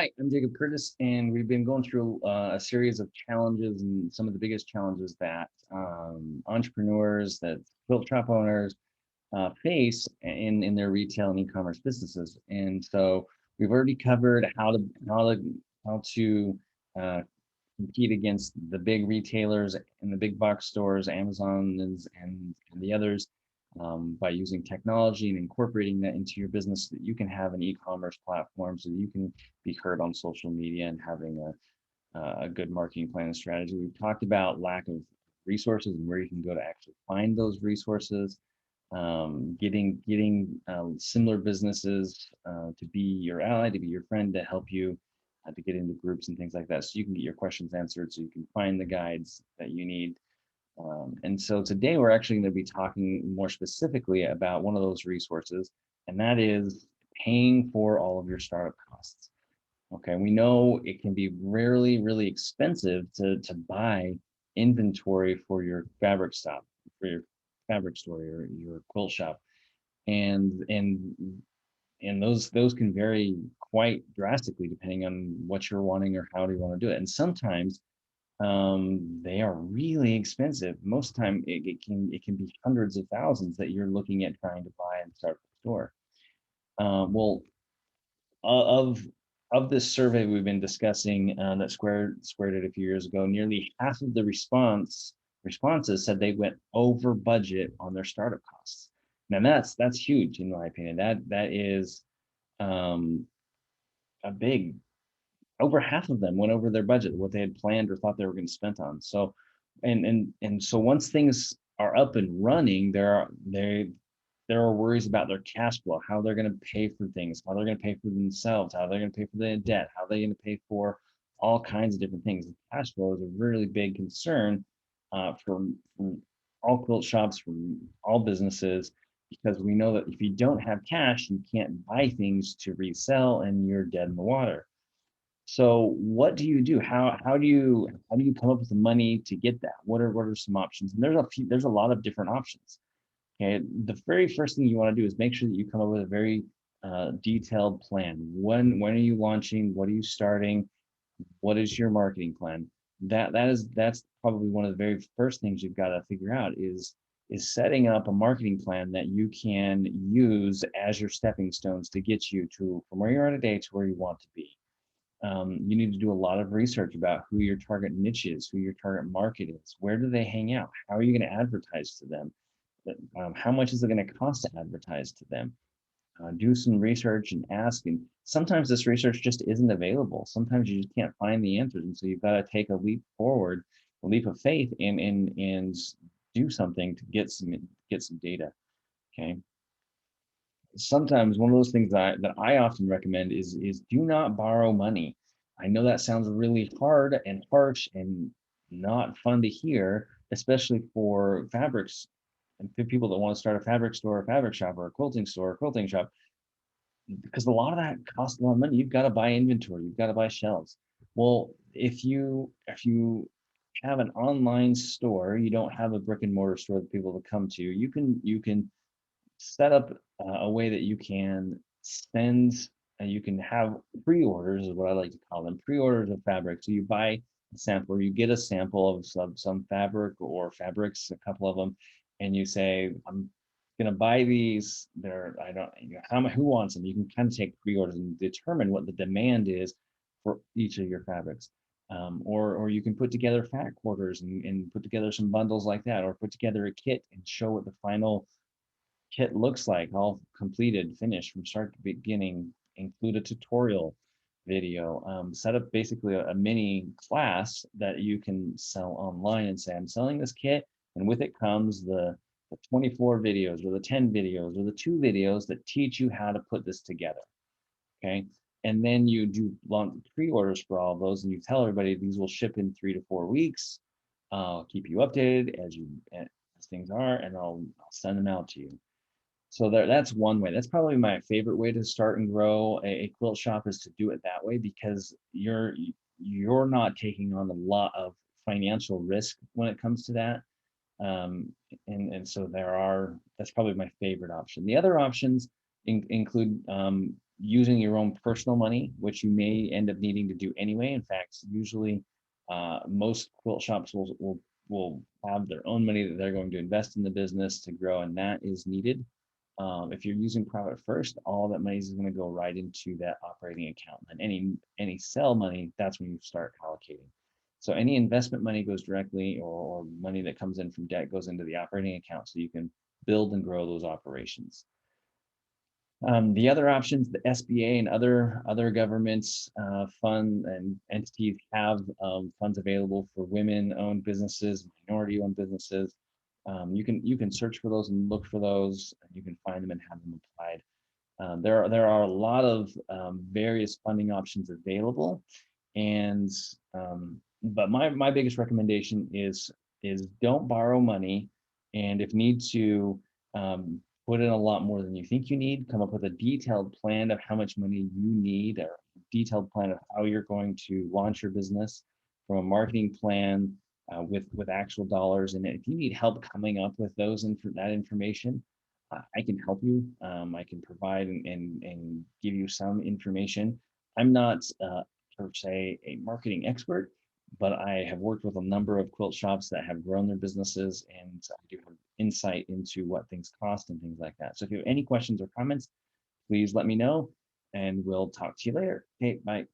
Hi, I'm Jacob Curtis, and we've been going through a series of challenges and some of the biggest challenges that entrepreneurs, that quilt shop owners face in their retail and e-commerce businesses. And so we've already covered how to uh, compete against the big retailers and the big box stores, Amazon and the others, by using technology and incorporating that into your business so that you can have an e-commerce platform so that you can be heard on social media and having a good marketing plan and strategy. We've talked about lack of resources and where you can go to actually find those resources, getting similar businesses to be your ally, to be your friend, to help you to get into groups and things like that, so you can get your questions answered, so you can find the guides that you need. And so today we're actually going to be talking more specifically about one of those resources, and that is paying for all of your startup costs. Okay, we know it can be really expensive to buy inventory for your fabric shop, for your fabric store, your quilt shop, and those can vary quite drastically depending on what you're wanting or how do you want to do it. And sometimes they are really expensive. Most of the time, it can be hundreds of thousands that you're looking at trying to buy and start the store. Well, of of this survey we've been discussing that squared it a few years ago, nearly half of the responses said they went over budget on their startup costs. Now that's huge in my opinion. That is um, a big, over half of them went over their budget, what they had planned or thought they were going to spend on. So, and so once things are up and running, there are worries about their cash flow, how they're going to pay for things, how they're going to pay for themselves, how they're going to pay for their debt, how they're going to pay for all kinds of different things. Cash flow is a really big concern from all quilt shops, from all businesses, because we know that if you don't have cash, you can't buy things to resell, and you're dead in the water. So what do you do? How do you come up with the money to get that? What are some options? And there's a lot of different options. Okay, the very first thing you want to do is make sure that you come up with a very detailed plan. When are you launching? What are you starting? What is your marketing plan? That's probably one of the very first things you've got to figure out is setting up a marketing plan that you can use as your stepping stones to get you to from where you are today to where you want to be. You need to do a lot of research about who your target niche is, who your target market is, where do they hang out, how are you going to advertise to them, how much is it going to cost to advertise to them. Do some research and ask. And sometimes this research just isn't available. Sometimes you just can't find the answers, and so you've got to take a leap forward, a leap of faith, and do something to get some data. Okay. Sometimes one of those things that I often recommend is do not borrow money. I know that sounds really hard and harsh and not fun to hear, especially for fabrics and for people that want to start a fabric store, a fabric shop, or a quilting store, or quilting shop, because a lot of that costs a lot of money. You've got to buy inventory, you've got to buy shelves. Well, if you have an online store, you don't have a brick and mortar store that people to come to, you can set up a way that you can send, and you can have pre-orders, is what I like to call them, pre-orders of fabric. So you buy a sample, or you get a sample of some fabric or fabrics, a couple of them, and you say, I'm gonna buy these. They're, I don't, who wants them? You can kind of take pre-orders and determine what the demand is for each of your fabrics. Or you can put together fat quarters and put together some bundles like that, or put together a kit and show what the final kit looks like, all completed, finished from start to beginning, include a tutorial video, set up basically a mini class that you can sell online and say, I'm selling this kit, and with it comes the 24 videos or the 10 videos or the 2 videos that teach you how to put this together. Okay. And then you do launch pre-orders for all of those, and you tell everybody these will ship in 3 to 4 weeks. I'll keep you updated as things are, and I'll send them out to you. So that's one way. That's probably my favorite way to start and grow a quilt shop, is to do it that way, because you're not taking on a lot of financial risk when it comes to that. And so that's probably my favorite option. The other options include using your own personal money, which you may end up needing to do anyway. In fact, usually most quilt shops will have their own money that they're going to invest in the business to grow, and that is needed. If you're using Profit First, all that money is going to go right into that operating account. And any sell money, that's when you start allocating. So any investment money goes directly, or money that comes in from debt goes into the operating account, so you can build and grow those operations. The other options, the SBA and other governments, fund and entities have funds available for women-owned businesses, minority-owned businesses. You can search for those and look for those. You can find them and have them applied. There are a lot of various funding options available, and but my biggest recommendation is don't borrow money, and if need to, put in a lot more than you think you need. Come up with a detailed plan of how much money you need, or a detailed plan of how you're going to launch your business, from a marketing plan, with actual dollars. And if you need help coming up with that information, I can help you. I can provide and give you some information. I'm not per se a marketing expert, but I have worked with a number of quilt shops that have grown their businesses, and I do have insight into what things cost and things like that. So if you have any questions or comments, please let me know, and we'll talk to you later. Okay, bye.